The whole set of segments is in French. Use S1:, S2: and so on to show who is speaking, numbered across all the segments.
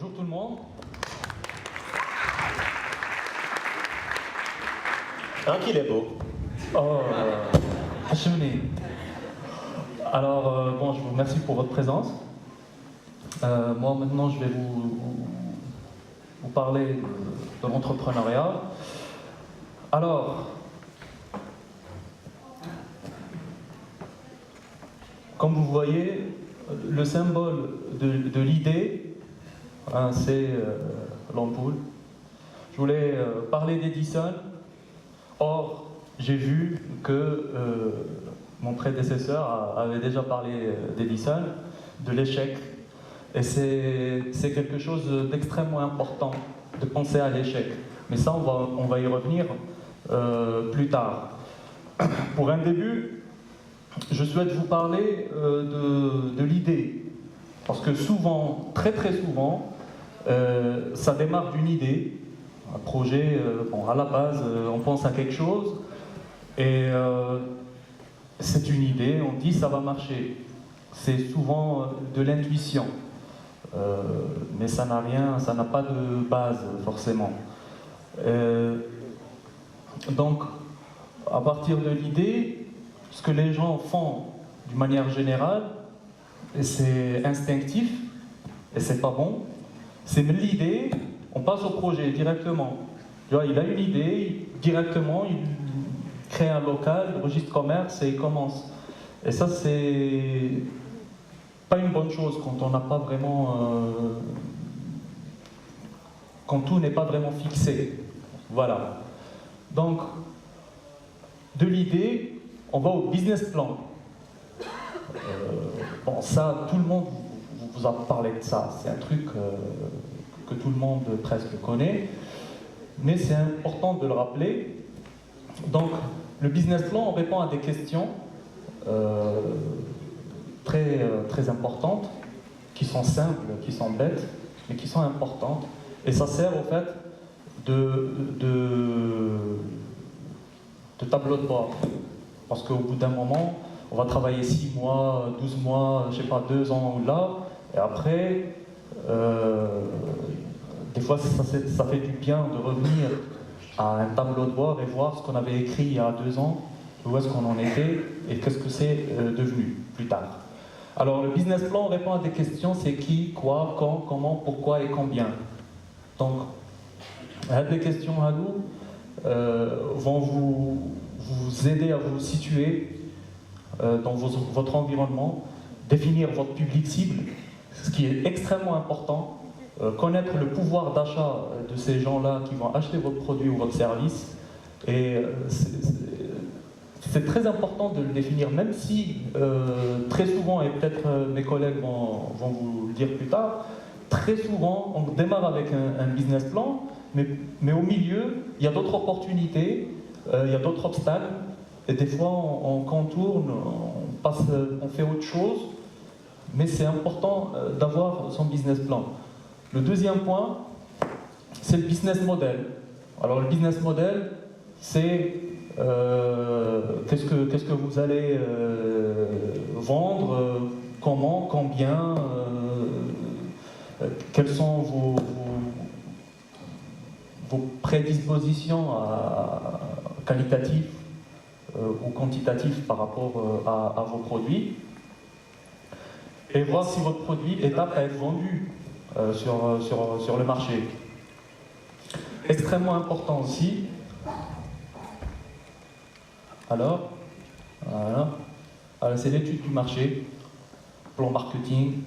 S1: Bonjour tout le monde.
S2: Hein, qu'il est beau.
S1: Oh, Hachemni. Alors, bon, je vous remercie pour votre présence. Moi, maintenant, je vais vous parler de l'entrepreneuriat. Alors, comme vous voyez, le symbole de l'idée, hein, c'est l'ampoule. Je voulais parler d'Edison. Or, j'ai vu que mon prédécesseur avait déjà parlé d'Edison, de l'échec. Et c'est quelque chose d'extrêmement important, de penser à l'échec. Mais ça, on va y revenir plus tard. Pour un début, je souhaite vous parler de l'idée. Parce que souvent, très très souvent, ça démarre d'une idée. Un projet, bon, à la base, on pense à quelque chose et c'est une idée, on dit ça va marcher. C'est souvent de l'intuition, mais ça n'a pas de base forcément. Donc, à partir de l'idée, ce que les gens font d'une manière générale, c'est instinctif et c'est pas bon. C'est l'idée. On passe au projet directement. Tu vois, il a une idée, directement, il crée un local, registre commerce et il commence. Et ça, c'est pas une bonne chose quand on n'a pas vraiment. Quand tout n'est pas vraiment fixé. Voilà. Donc, de l'idée, on va au business plan. Bon, ça, tout le monde vous a parlé de ça. C'est un truc. Que tout le monde presque connaît, mais c'est important de le rappeler. Donc, le business plan, on répond à des questions très importantes, qui sont simples, qui sont bêtes, mais qui sont importantes. Et ça sert au fait de tableau de bord. Parce qu'au bout d'un moment, on va travailler 6 mois, 12 mois, je sais pas, 2 ans ou là, et après, des fois, ça fait du bien de revenir à un tableau de bord et voir ce qu'on avait écrit il y a 2 ans, où est-ce qu'on en était et qu'est-ce que c'est devenu plus tard. Alors, le business plan répond à des questions, c'est qui, quoi, quand, comment, pourquoi et combien. Donc, les questions à nous vont vous aider à vous situer dans votre environnement, définir votre public cible, ce qui est extrêmement important. Connaître le pouvoir d'achat de ces gens-là qui vont acheter votre produit ou votre service. Et c'est très important de le définir, même si très souvent, et peut-être mes collègues vont vous le dire plus tard, très souvent on démarre avec un business plan, mais au milieu, il y a d'autres opportunités, il y a d'autres obstacles, et des fois on contourne, on fait autre chose, mais c'est important d'avoir son business plan. Le deuxième point, c'est le business model. Alors le business model, c'est qu'est-ce que vous allez vendre, comment, combien, quelles sont vos prédispositions qualitatives ou quantitatives par rapport à vos produits, et voir si votre produit est apte à être vendu sur le marché. Extrêmement important aussi. Alors, voilà. Alors c'est l'étude du marché, plan marketing,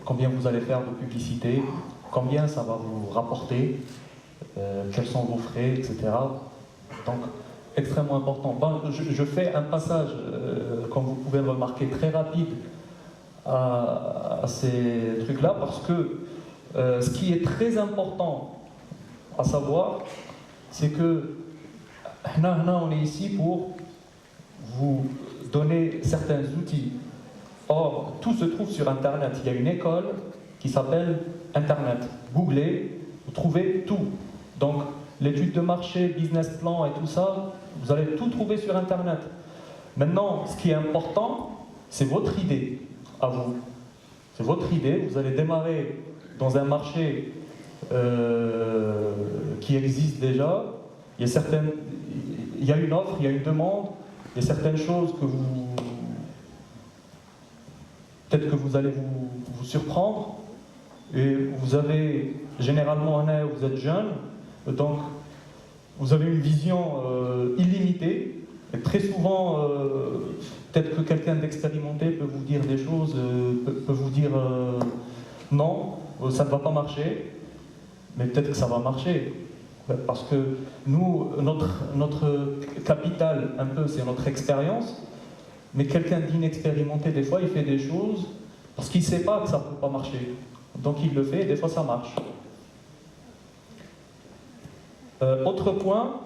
S1: combien vous allez faire de publicité, combien ça va vous rapporter, quels sont vos frais, etc. Donc, extrêmement important. Bon, je fais un passage, comme vous pouvez le remarquer, très rapide à ces trucs-là, parce que ce qui est très important à savoir, c'est que on est ici pour vous donner certains outils. Or, tout se trouve sur Internet. Il y a une école qui s'appelle Internet. Googlez, vous trouvez tout. Donc, l'étude de marché, business plan et tout ça, vous allez tout trouver sur Internet. Maintenant, ce qui est important, c'est votre idée à vous. C'est votre idée, vous allez démarrer dans un marché qui existe déjà. Il y a une offre, il y a une demande, il y a certaines choses que peut-être que vous allez vous surprendre. Et vous avez, généralement, vous êtes jeune, donc vous avez une vision illimitée. Et très souvent, peut-être que quelqu'un d'expérimenté peut vous dire des choses, peut vous dire non, ça ne va pas marcher, mais peut-être que ça va marcher. Parce que nous, notre capital, un peu, c'est notre expérience, mais quelqu'un d'inexpérimenté, des fois, il fait des choses parce qu'il ne sait pas que ça ne peut pas marcher. Donc il le fait et des fois ça marche. Autre point,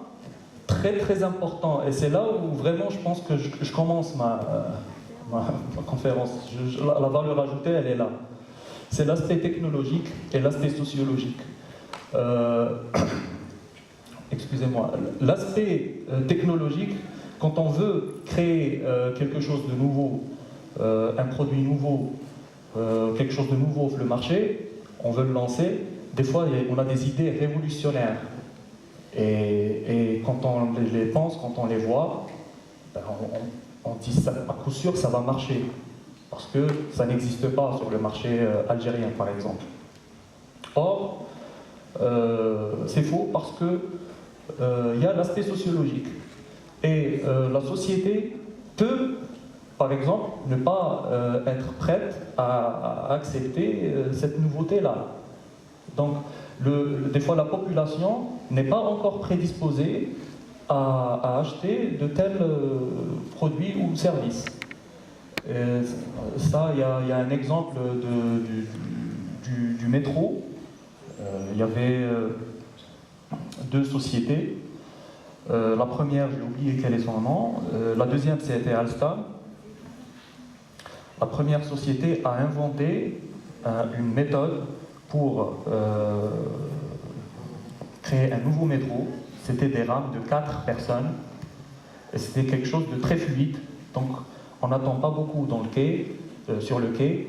S1: très très important, et c'est là où vraiment je pense que je commence ma conférence. La valeur ajoutée, elle est là. C'est l'aspect technologique et l'aspect sociologique. Excusez-moi. L'aspect technologique, quand on veut créer quelque chose de nouveau, un produit nouveau, quelque chose de nouveau sur le marché, on veut le lancer, des fois on a des idées révolutionnaires. Et quand on les pense, quand on les voit, ben on dit ça, à coup sûr ça va marcher. Parce que ça n'existe pas sur le marché algérien par exemple. Or, c'est faux parce que y a l'aspect sociologique. Et la société peut, par exemple, ne pas être prête à accepter cette nouveauté-là. Donc, des fois, la population n'est pas encore prédisposée à acheter de tels produits ou services. Et ça, il y a un exemple du métro. Il y avait deux sociétés. La première, j'ai oublié quel est son nom. La deuxième, c'était Alstom. La première société a inventé une méthode pour créer un nouveau métro. C'était des rames de 4 personnes. Et c'était quelque chose de très fluide. Donc, on n'attend pas beaucoup dans le quai, sur le quai.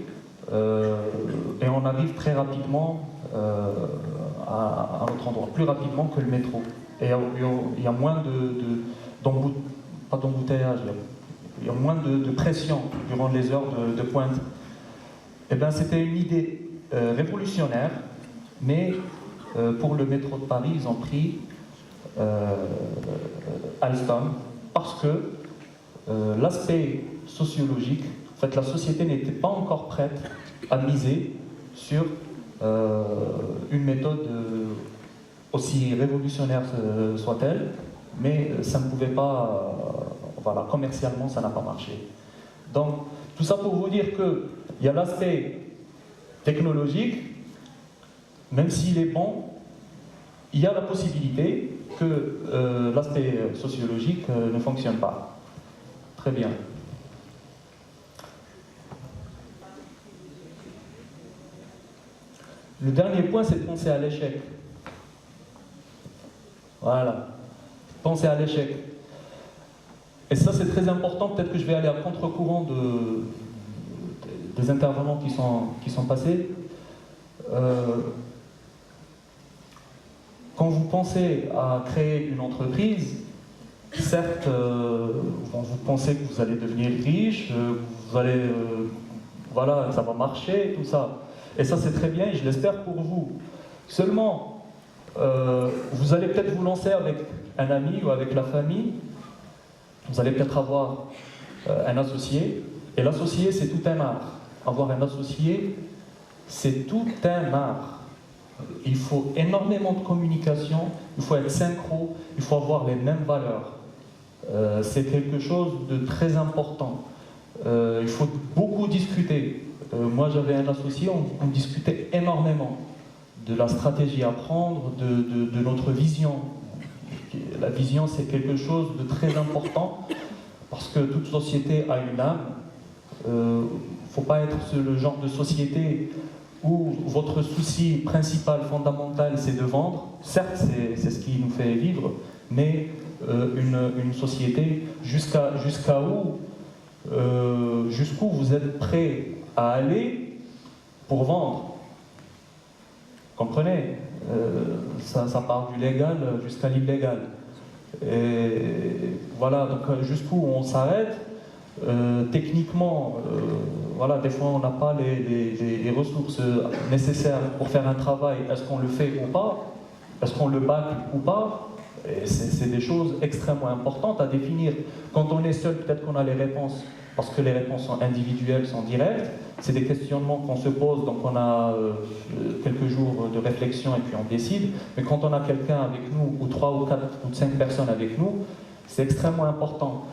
S1: Et on arrive très rapidement à notre endroit, plus rapidement que le métro. Et il y a moins pas d'embouteillage, il y a moins de pression durant les heures de pointe. Et bien, c'était une idée révolutionnaire, mais pour le métro de Paris, ils ont pris Alstom parce que l'aspect sociologique, en fait, la société n'était pas encore prête à miser sur une méthode aussi révolutionnaire soit-elle, mais ça ne pouvait pas, voilà, commercialement, ça n'a pas marché. Donc, tout ça pour vous dire qu'il y a l'aspect technologique, même s'il est bon, il y a la possibilité que l'aspect sociologique ne fonctionne pas. Très bien. Le dernier point, c'est de penser à l'échec. Voilà. Penser à l'échec. Et ça, c'est très important. Peut-être que je vais aller à contre-courant des intervenants qui sont passés. Quand vous pensez à créer une entreprise, certes, vous pensez que vous allez devenir riche, vous allez, voilà, ça va marcher, tout ça. Et ça, c'est très bien, et je l'espère pour vous. Seulement, vous allez peut-être vous lancer avec un ami ou avec la famille. Vous allez peut-être avoir un associé. Et l'associé, c'est tout un art. Avoir un associé, c'est tout un art. Il faut énormément de communication, il faut être synchro, il faut avoir les mêmes valeurs. C'est quelque chose de très important. Il faut beaucoup discuter. Moi, j'avais un associé, on discutait énormément de la stratégie à prendre, de notre vision. La vision, c'est quelque chose de très important parce que toute société a une âme. Il ne faut pas être le genre de société où votre souci principal, fondamental, c'est de vendre. Certes, c'est ce qui nous fait vivre, mais une société jusqu'où vous êtes prêt à aller pour vendre. Comprenez, ça part du légal jusqu'à l'illégal. Et voilà, donc jusqu'où on s'arrête. Techniquement, voilà, des fois on n'a pas les ressources nécessaires pour faire un travail. Est-ce qu'on le fait ou pas? Est-ce qu'on le bâcle ou pas? Et c'est des choses extrêmement importantes à définir. Quand on est seul, peut-être qu'on a les réponses, parce que les réponses sont individuelles, sont directes. C'est des questionnements qu'on se pose, donc on a quelques jours de réflexion et puis on décide. Mais quand on a quelqu'un avec nous, ou 3 ou 4 ou 5 personnes avec nous, c'est extrêmement important.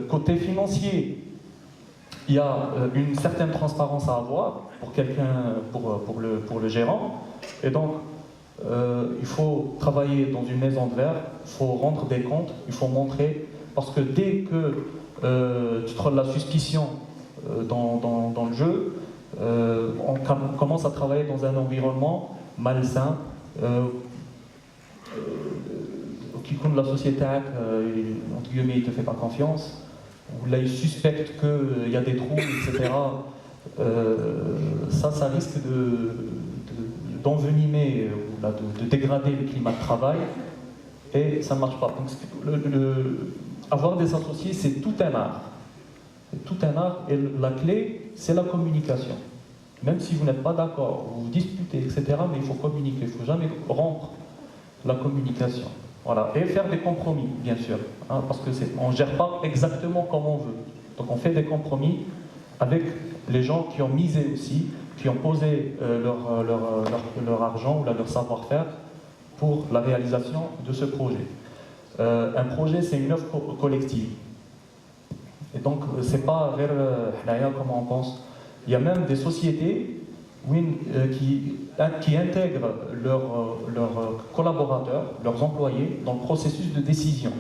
S1: Côté financier, il y a une certaine transparence à avoir pour quelqu'un, pour le gérant. Et donc, il faut travailler dans une maison de verre, il faut rendre des comptes, il faut montrer, parce que dès que tu trolles la suspicion dans le jeu, on commence à travailler dans un environnement malsain, qui compte la société, entre guillemets, il ne te fait pas confiance, ou là il suspecte qu'il y a des trous, etc. Ça risque d'envenimer, de dégrader le climat de travail, et ça ne marche pas. Donc, avoir des associés, c'est tout un art. C'est tout un art, et la clé, c'est la communication. Même si vous n'êtes pas d'accord, vous vous disputez, etc., mais il faut communiquer, il ne faut jamais rompre la communication. Voilà. Et faire des compromis, bien sûr, hein, parce qu'on ne gère pas exactement comme on veut. Donc on fait des compromis avec les gens qui ont misé aussi, qui ont posé leur argent ou leur savoir-faire pour la réalisation de ce projet. Un projet, c'est une œuvre collective. Et donc, c'est pas vers comme on pense. Il y a même des sociétés qui intègrent leurs collaborateurs, leurs employés, dans le processus de décision.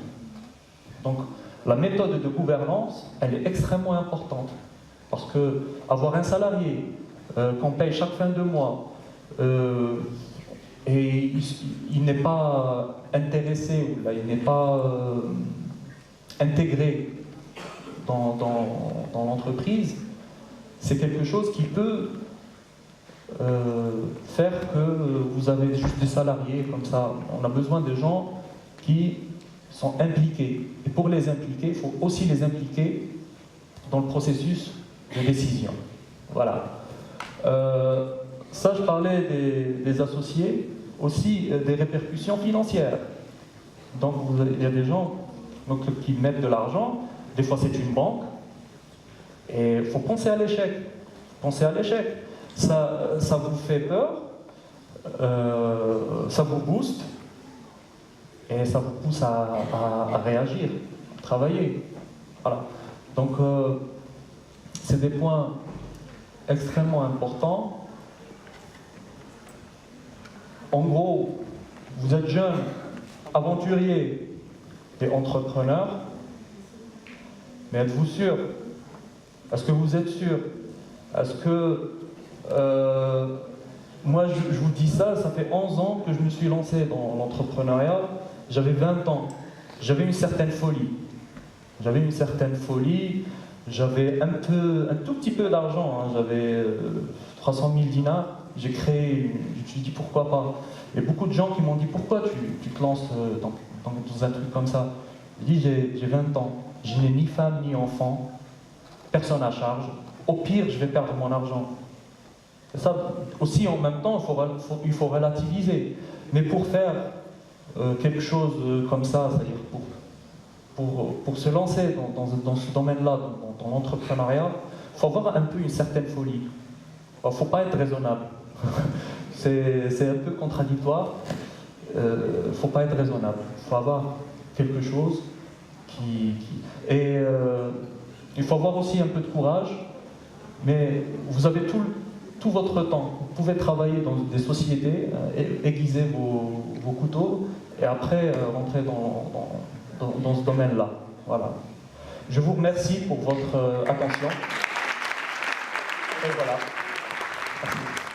S1: Donc, la méthode de gouvernance, elle est extrêmement importante. Parce que avoir un salarié qu'on paye chaque fin de mois, et il n'est pas intéressé, ou là, il n'est pas intégré dans l'entreprise, c'est quelque chose qui peut faire que vous avez juste des salariés comme ça. On a besoin de gens qui sont impliqués. Et pour les impliquer, il faut aussi les impliquer dans le processus de décision. Voilà. Ça, je parlais des associés, aussi des répercussions financières. Donc, il y a des gens qui mettent de l'argent, des fois c'est une banque, et il faut penser à l'échec. Pensez à l'échec. Ça vous fait peur, ça vous booste, et ça vous pousse à réagir, à travailler. Voilà. Donc, c'est des points extrêmement importants. En gros, vous êtes jeune, aventurier et entrepreneur, mais êtes-vous sûr? Est-ce que vous êtes sûr? Est-ce que... moi, je vous dis ça, ça fait 11 ans que je me suis lancé dans l'entrepreneuriat. J'avais 20 ans. J'avais une certaine folie. J'avais un tout petit peu d'argent. Hein. J'avais 300 000 dinars. J'ai créé, je me suis dit pourquoi pas. Il y a beaucoup de gens qui m'ont dit pourquoi tu te lances dans un truc comme ça. J'ai dit j'ai 20 ans. Je n'ai ni femme ni enfant. Personne à charge. Au pire, je vais perdre mon argent. Ça aussi, en même temps, il faut relativiser. Mais pour faire quelque chose comme ça, c'est-à-dire pour se lancer dans ce domaine-là, dans l'entrepreneuriat, il faut avoir un peu une certaine folie. Il ne faut pas être raisonnable. C'est un peu contradictoire. Il ne faut pas être raisonnable. Il faut avoir quelque chose Et il faut avoir aussi un peu de courage, mais vous avez tout votre temps. Vous pouvez travailler dans des sociétés, aiguiser vos couteaux, et après rentrer dans ce domaine-là. Voilà. Je vous remercie pour votre attention. Et voilà. Merci.